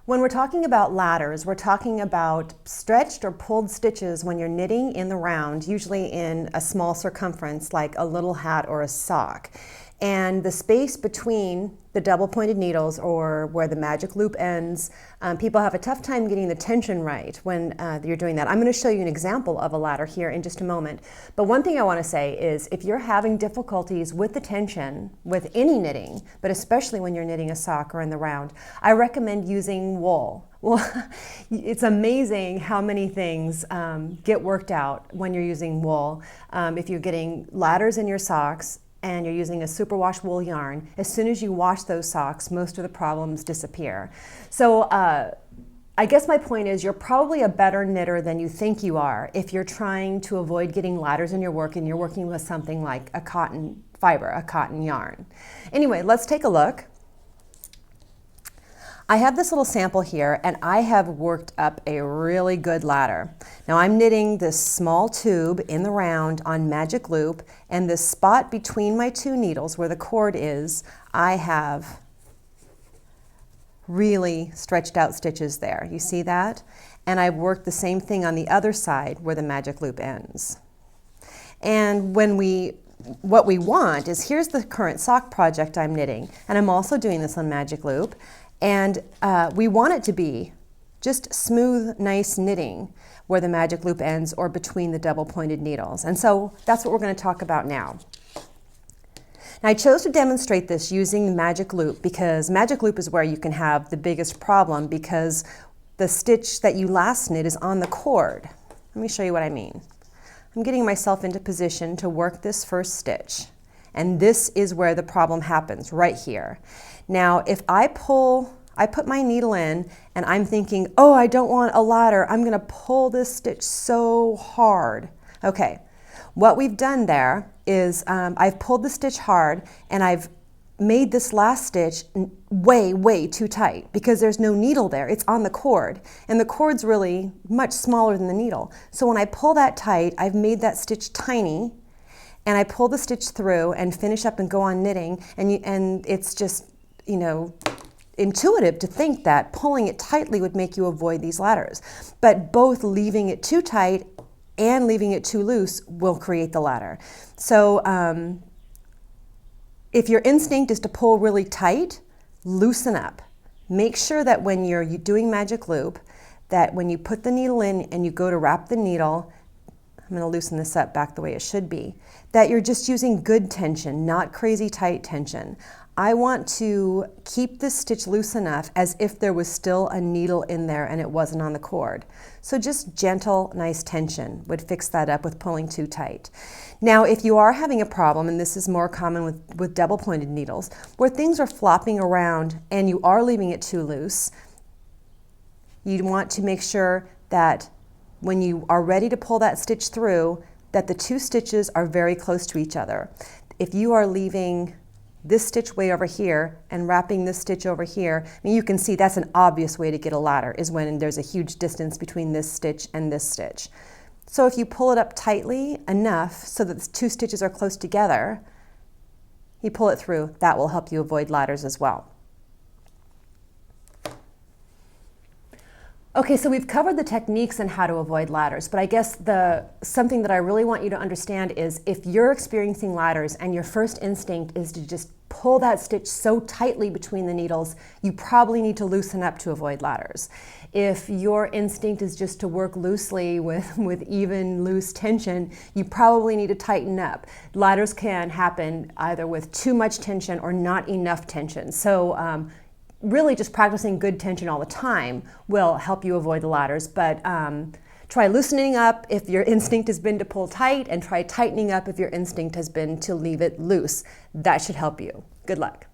When we're talking about ladders, we're talking about stretched or pulled stitches when you're knitting in the round, usually in a small circumference like a little hat or a sock. And the space between the double pointed needles, or where the magic loop ends, people have a tough time getting the tension right when you're doing that. I'm going to show you an example of a ladder here in just a moment. But one thing I want to say is, if you're having difficulties with the tension with any knitting, but especially when you're knitting a sock or in the round, I recommend using wool. Well, it's amazing how many things get worked out when you're using wool. If you're getting ladders in your socks and you're using a superwash wool yarn, as soon as you wash those socks, most of the problems disappear. So I guess my point is, you're probably a better knitter than you think you are if you're trying to avoid getting ladders in your work and you're working with something like a cotton fiber, a cotton yarn. Anyway, let's take a look. I have this little sample here, and I have worked up a really good ladder. Now I'm knitting this small tube in the round on magic loop, and this spot between my two needles where the cord is, I have really stretched out stitches there. You see that? And I've worked the same thing on the other side where the magic loop ends. And what we want is, here's the current sock project I'm knitting, and I'm also doing this on magic loop. And we want it to be just smooth, nice knitting where the magic loop ends, or between the double pointed needles. And so that's what we're going to talk about now. Now I chose to demonstrate this using magic loop because magic loop is where you can have the biggest problem, because the stitch that you last knit is on the cord. Let me show you what I mean. I'm getting myself into position to work this first stitch. And this is where the problem happens, right here. Now, if I put my needle in and I'm thinking, oh, I don't want a ladder, I'm gonna pull this stitch so hard. Okay, what we've done there is I've pulled the stitch hard, and I've made this last stitch way, way too tight, because there's no needle there, it's on the cord. And the cord's really much smaller than the needle. So when I pull that tight, I've made that stitch tiny, and I pull the stitch through and finish up and go on knitting, and it's just, you know, intuitive to think that pulling it tightly would make you avoid these ladders. But both leaving it too tight and leaving it too loose will create the ladder. So if your instinct is to pull really tight, loosen up. Make sure that when you're doing magic loop, that when you put the needle in and you go to wrap the needle, I'm going to loosen this up back the way it should be, that you're just using good tension, not crazy tight tension. I want to keep this stitch loose enough as if there was still a needle in there and it wasn't on the cord. So just gentle, nice tension would fix that up with pulling too tight. Now, if you are having a problem, and this is more common with double pointed needles, where things are flopping around and you are leaving it too loose, you want to make sure that when you are ready to pull that stitch through, that the two stitches are very close to each other. If you are leaving this stitch way over here and wrapping this stitch over here, I mean, you can see that's an obvious way to get a ladder, is when there's a huge distance between this stitch and this stitch. So if you pull it up tightly enough so that the two stitches are close together, you pull it through, that will help you avoid ladders as well. Okay, so we've covered the techniques and how to avoid ladders, but I guess something that I really want you to understand is, if you're experiencing ladders and your first instinct is to just pull that stitch so tightly between the needles, you probably need to loosen up to avoid ladders. If your instinct is just to work loosely with even loose tension, you probably need to tighten up. Ladders can happen either with too much tension or not enough tension. So really just practicing good tension all the time will help you avoid the ladders, but try loosening up if your instinct has been to pull tight, and try tightening up if your instinct has been to leave it loose. That should help you. Good luck.